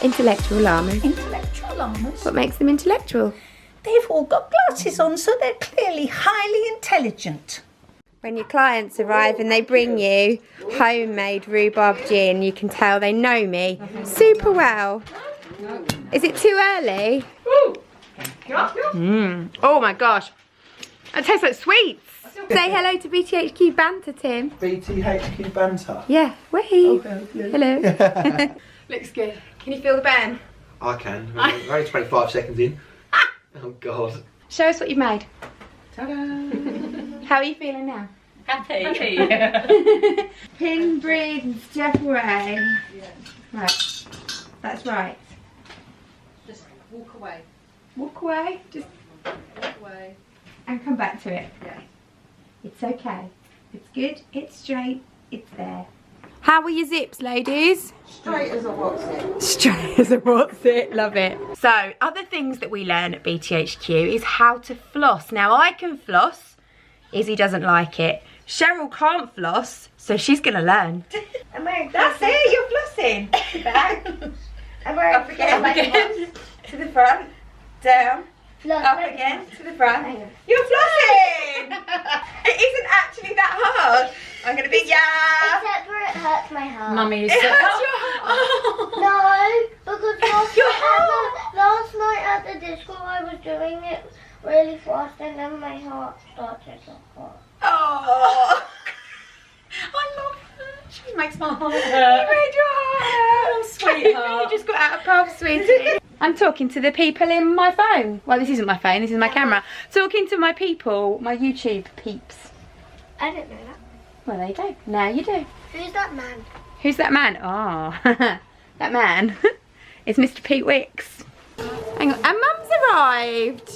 Intellectual llamas. Intellectual llamas. What makes them intellectual? They've all got glasses on, so they're clearly highly intelligent. When your clients arrive and they bring you homemade rhubarb gin, you can tell they know me super well. Is it too early? Oh my gosh. That tastes like sweets. Say hello to BTHQ Banter, Tim. BTHQ Banter? Yeah, wait. Okay, Hello. Looks good. Can you feel the burn? I can. We're only 25 seconds in. Oh God. Show us what you've made. Ta-da! How are you feeling now? Happy. Pin breeds Jeff Ray. Right. That's right. Just walk away. Walk away. Just Walk away. and come back to it. Yeah. It's okay. It's good. It's straight. It's there. How were your zips, ladies? Straight as a what's it. Straight as a what's it. Love it. So, other things that we learn at BTHQ is how to floss. Now, I can floss. Izzy doesn't like it. Cheryl can't floss, so she's going to learn. That's it. You're flossing. Back. Up again. To the front. Down. Up again. To the front. You're flossing. It isn't actually that hard. I'm going to be, Except for it hurts my heart. Mummy is It so... hurts your heart. No, because Your heart. last night at the disco I was doing it really fast and then my heart started to hurt. Oh. I love her. She makes my heart hurt. You made your heart hurt. Oh, sweetheart. You just got out of puff, sweetie. I'm talking to the people in my phone. Well, this isn't my phone, this is my camera. Talking to my people, my YouTube peeps. I didn't know that. Well, there you go. Now you do. Who's that man? Who's that man? Oh, that man is Mr. Pete Wicks. Hang on, and Mum's arrived.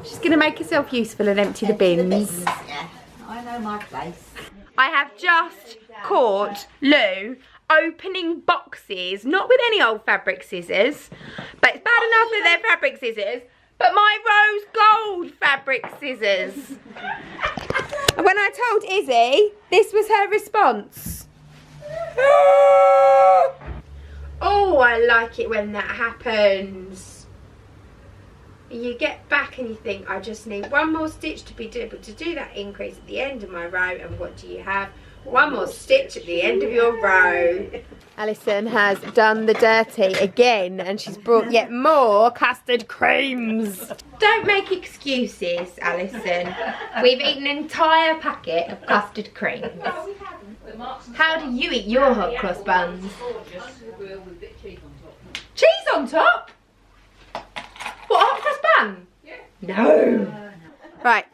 She's going to make herself useful and empty the bins. Yeah, I know my place. I have just caught Lou opening boxes, not with any old fabric scissors, but it's bad enough that they're fabric scissors, but my rose gold fabric scissors. And when I told Izzy, this was her response. Oh, I like it when that happens. You get back and you think, I just need one more stitch to be able to do that increase at the end of my row. And what do you have? One more stitch at the end of your row. Alison has done the dirty again and she's brought yet more custard creams. Don't make excuses, Alison. We've eaten an entire packet of custard creams. How do you eat your hot cross buns? Cheese on top? What, hot cross bun? No. Right.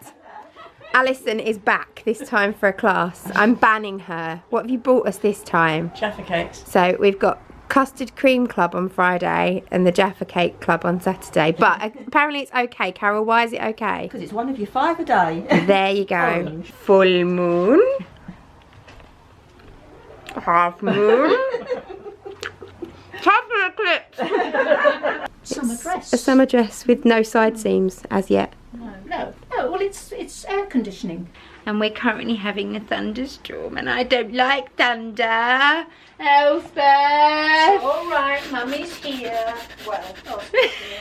Alison is back this time for a class. I'm banning her. What have you brought us this time? Jaffa cakes. So we've got Custard Cream Club on Friday and the Jaffa Cake Club on Saturday. But apparently it's okay. Carol, why is it okay? Because it's one of your 5 a day. There you go. Orange. Full moon. Half moon. Chocolate eclipse. Summer dress. A summer dress with no side seams as yet. No, well it's air conditioning. And we're currently having a thunderstorm and I don't like thunder. Elspeth! Alright, Mummy's here. Well,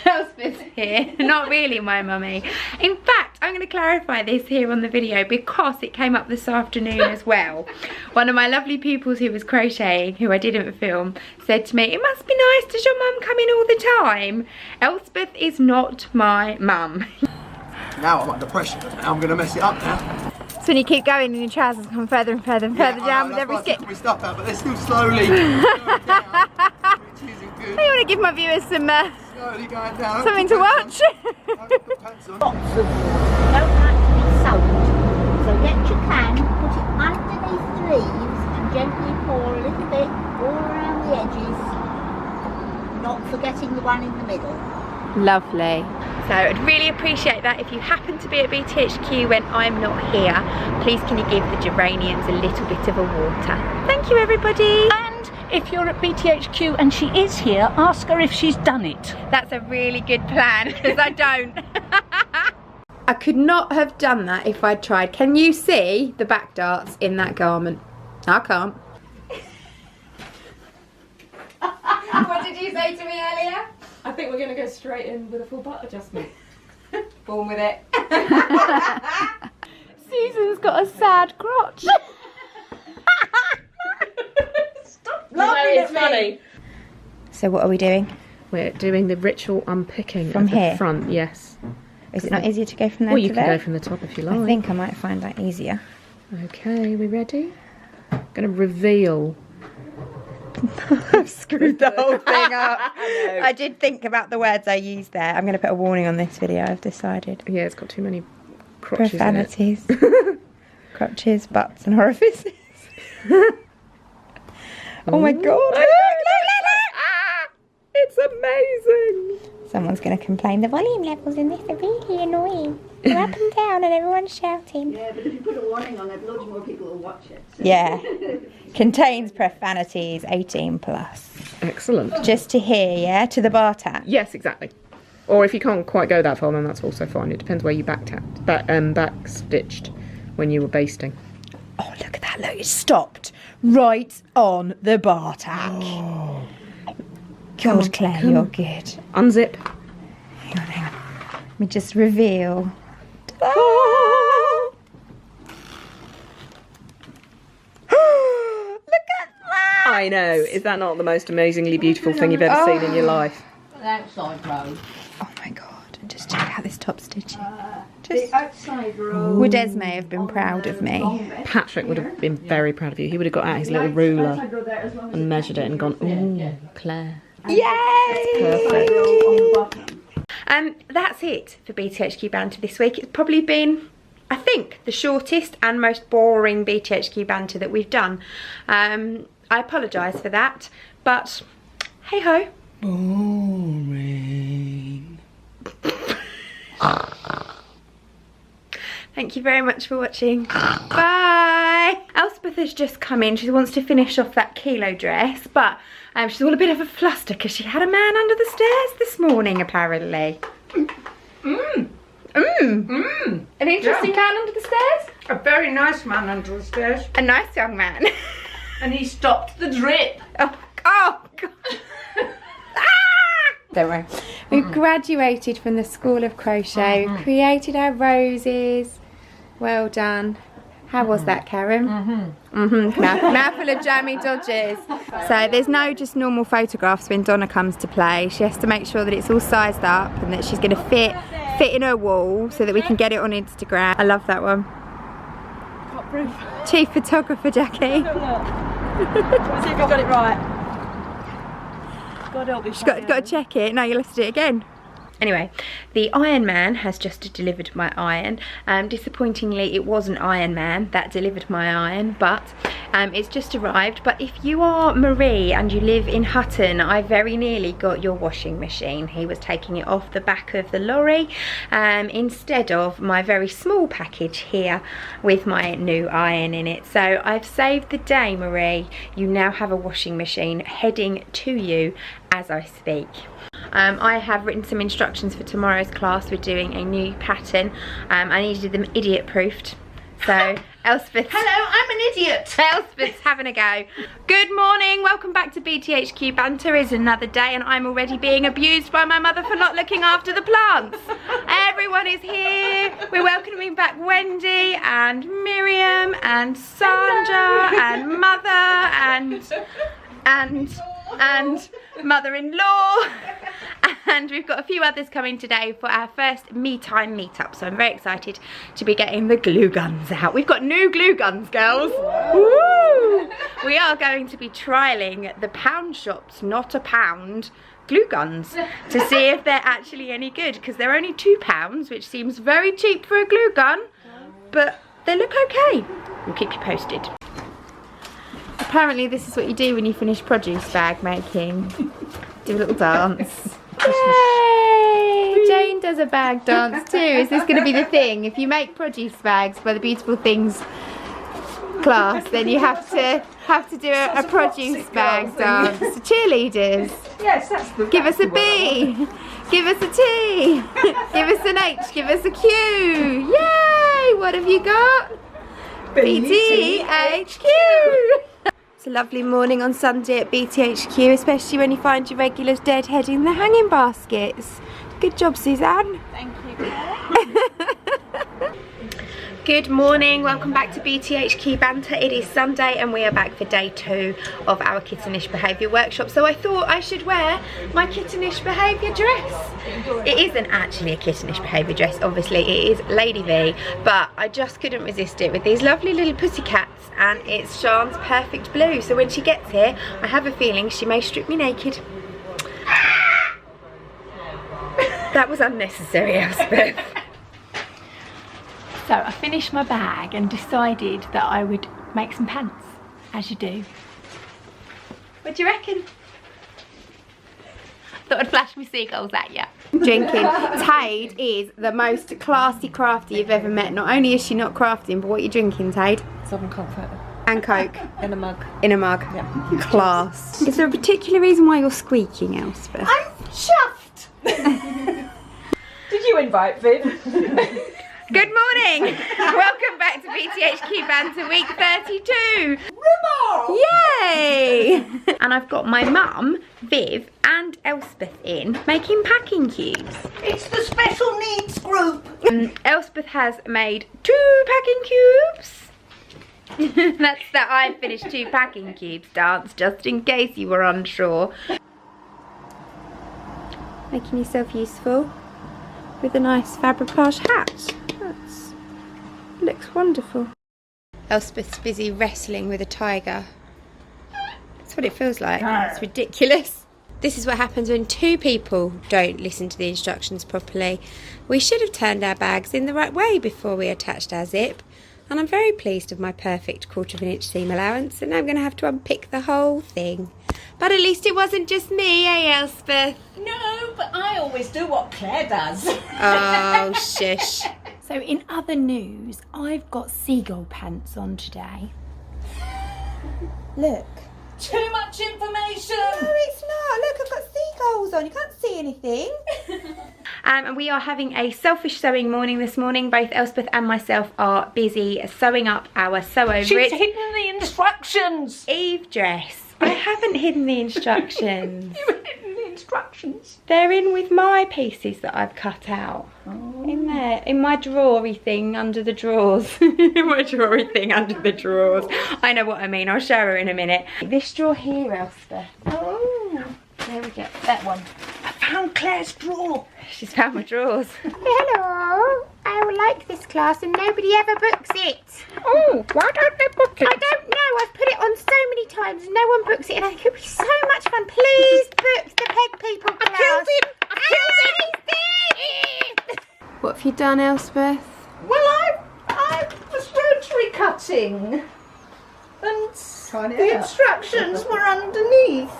Elspeth's here. Not really my mummy. In fact, I'm going to clarify this here on the video because it came up this afternoon as well. One of my lovely pupils who was crocheting, who I didn't film, said to me, it must be nice, does your mum come in all the time? Elspeth is not my mum. Now I'm under pressure. Now I'm going to mess it up now. When you keep going and your trousers come further and further and further down with every skip. My stuff out, but they're still slowly going down, which isn't good. I want to give my viewers some Slowly going down. something to watch. Put pants on. Lots of water. Don't like to be soaked. So get your can, put it underneath the leaves and gently pour a little bit all around the edges. Not forgetting the one in the middle. Lovely. So I'd really appreciate that if you happen to be at BTHQ when I'm not here, please can you give the geraniums a little bit of a water. Thank you everybody. and if you're at BTHQ and she is here, ask her if she's done it. That's a really good plan because I don't. I could not have done that if I'd tried. Can you see the back darts in that garment? I can't. What did you say? say to me earlier? I think we're going to go straight in with a full butt adjustment. Born with it. Susan's got a sad crotch. Stop laughing at me. Funny. So what are we doing? We're doing the ritual unpicking From at the here? front, yes. Is it not easier to go from there Or to you can there? go from the top if you like. I think I might find that easier. Okay, we ready? Going to reveal. I've screwed the whole thing up. I did think about the words I used there. I'm going to put a warning on this video, I've decided. Yeah, it's got too many crotches Profanities. Crotches, butts and orifices. Oh my god. Look. It's amazing. Someone's going to complain. The volume levels in this are really annoying. They're up and down and everyone's shouting. Yeah, but if you put a warning on it, loads more people will watch it. So. Yeah. Contains profanities, 18 plus. Excellent. Just to hear, yeah? To the bar tap. Yes, exactly. Or if you can't quite go that far, then that's also fine. It depends where you back stitched when you were basting. Oh, look at that. Look, it stopped right on the bar tack. Oh. God, Claire, you're good. Unzip. Hang on. Let me just reveal. Ta-da! Look at that! I know. Is that not the most amazingly beautiful thing you've ever seen in your life? The outside row. Oh my god. And just check out this top stitching. The outside row. Would Esme have been proud of me? Patrick would have been very proud of you. He would have got out his little ruler and measured it and gone, ooh, Claire. Yay! Perfect. That's it for BTHQ Banter this week. It's probably been, I think, the shortest and most boring BTHQ Banter that we've done. I apologise for that, but hey ho. Boring. Thank you very much for watching. Bye. Elspeth has just come in. She wants to finish off that kilo dress, but she's all a bit of a fluster because she had a man under the stairs this morning, apparently. An interesting man under the stairs? A very nice man under the stairs. A nice young man. And he stopped the drip. Oh God. Don't worry. We've graduated from the School of Crochet. We've created our roses. Well done. How was that, Karen? Mouthful of jammy dodges. So there's no just normal photographs when Donna comes to play. She has to make sure that it's all sized up and that she's going to fit in her wall so that we can get it on Instagram. I love that one. Chief photographer, Jackie. See if you got it right. God help me. She's got to check it. No, you'll have to do it again. Anyway, the Iron Man has just delivered my iron. Disappointingly, it wasn't Iron Man that delivered my iron, but it's just arrived. But if you are Marie and you live in Hutton, I very nearly got your washing machine. He was taking it off the back of the lorry instead of my very small package here with my new iron in it. So I've saved the day, Marie. You now have a washing machine heading to you as I speak. I have written some instructions for tomorrow's class. We're doing a new pattern. I needed them idiot proofed. So Elspeth. Hello, I'm an idiot. Elspeth's having a go. Good morning, welcome back to BTHQ Banter. It's another day and I'm already being abused by my mother for not looking after the plants. Everyone is here. We're welcoming back Wendy and Miriam and Sandra and Mother and mother-in-law, and we've got a few others coming today for our first me time meetup, so I'm very excited to be getting the glue guns out. We've got new glue guns, girls. Woo! We are going to be trialling the pound shops, not a pound, glue guns to see if they're actually any good, because they're only £2, which seems very cheap for a glue gun, but they look okay. We'll keep you posted. Apparently this is what you do when you finish produce bag making. Do a little dance. Yay! Jane does a bag dance too. Is this going to be the thing? If you make produce bags by the Beautiful Things class, then you have to do a produce bag dance. Cheerleaders. Yes, that's the. Give us a B. Give us a T. Give us an H. Give us a Q. Yay! What have you got? BTHQ. It's a lovely morning on Sunday at BTHQ, especially when you find your regulars deadheading the hanging baskets. Good job, Suzanne. Thank you. Good morning, welcome back to BTHQ Banter. It is Sunday and we are back for day 2 of our kittenish behaviour workshop. So I thought I should wear my kittenish behaviour dress. It isn't actually a kittenish behaviour dress, obviously it is Lady V, but I just couldn't resist it with these lovely little pussycats, and it's Sian's perfect blue. So when she gets here, I have a feeling she may strip me naked. That was unnecessary, Elspeth. So I finished my bag and decided that I would make some pants, as you do. What do you reckon? Thought I'd flash my seagulls at you. Drinking. Tade is the most classy crafty you've ever met. Not only is she not crafting, but what are you drinking, Tade? Southern Comfort. And Coke. In a mug. In a mug. Yeah. Class. Is there a particular reason why you're squeaking, Elspeth? I'm chuffed. Did you invite Viv? Good morning! Welcome back to BTHQ Banter week 32! Yay! And I've got my mum, Viv and Elspeth in, making packing cubes. It's the special needs group. Elspeth has made 2 packing cubes. That's the I finished 2 packing cubes dance, just in case you were unsure. Making yourself useful with a nice Faberpage hat. Looks wonderful. Elspeth's busy wrestling with a tiger. That's what it feels like. It's ridiculous. This is what happens when 2 people don't listen to the instructions properly. We should have turned our bags in the right way before we attached our zip. And I'm very pleased with my perfect 1/4 of an inch seam allowance, and now I'm going to have to unpick the whole thing. But at least it wasn't just me, eh, Elspeth? No, but I always do what Claire does. Oh, shush. So in other news, I've got seagull pants on today. Look. Too much information. No, it's not. Look, I've got seagulls on. You can't see anything. And we are having a selfish sewing morning this morning. Both Elspeth and myself are busy sewing up our sew over She's it hidden the instructions. Eve dress. I haven't hidden the instructions. You've hidden the instructions. They're in with my pieces that I've cut out. In there, in my drawery thing under the drawers. My drawery thing under the drawers. I know what I mean, I'll show her in a minute. This drawer here, Elspeth. Oh, there we go, that one. I found Claire's drawer. She's found my drawers. Hello, I like this class and nobody ever books it. Oh, why don't they book it? I don't know, I've put it on so many times, no one books it, and it could be so much fun. Please book the Peg People class. I killed him! What have you done, Elspeth? Well, I was rotary cutting, and the instructions were underneath.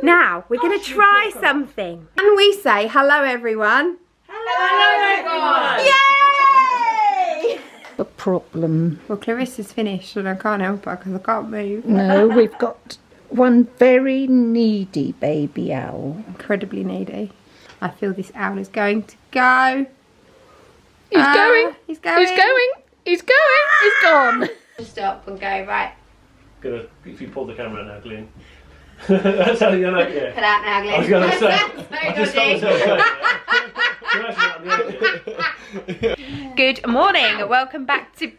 Now, we're going to try something. Can we say hello, everyone? Hello, everyone! Yay! The problem. Well, Clarissa's finished and I can't help her because I can't move. No, we've got one very needy baby owl. Incredibly needy. I feel this owl is going to go. He's going. He's going. He's going. He's going. He's gone. Stop and go, right. If you pull the camera now, Glenn. That's how you know, yeah. Put out now, Glenn. I was going to say. So Good morning. Welcome back to...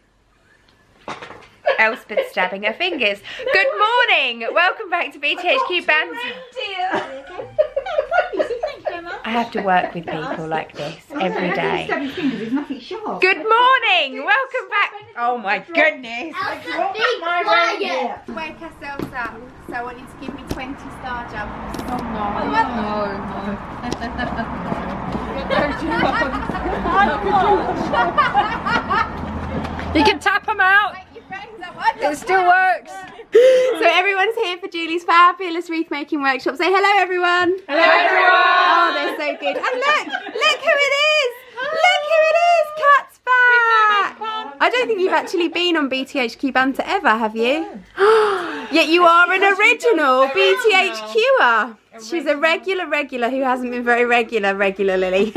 Elspeth stabbing her fingers. Good morning. Welcome back to BTHQ Banter. I have to work with people like this every day. Good morning. Welcome back. Oh my goodness. Wake ourselves up. So I want you to give me 20 star jumps. Oh You can tap them out. It still works. So everyone's here for Julie's fabulous wreath making workshop. Say hello, everyone. Hello, everyone. Oh, they're so good. And look who it is. Look who it is. Kat's back. I don't think you've actually been on BTHQ Banter ever, have you? Yet you are an original BTHQer. She's a regular who hasn't been very regular, Lily.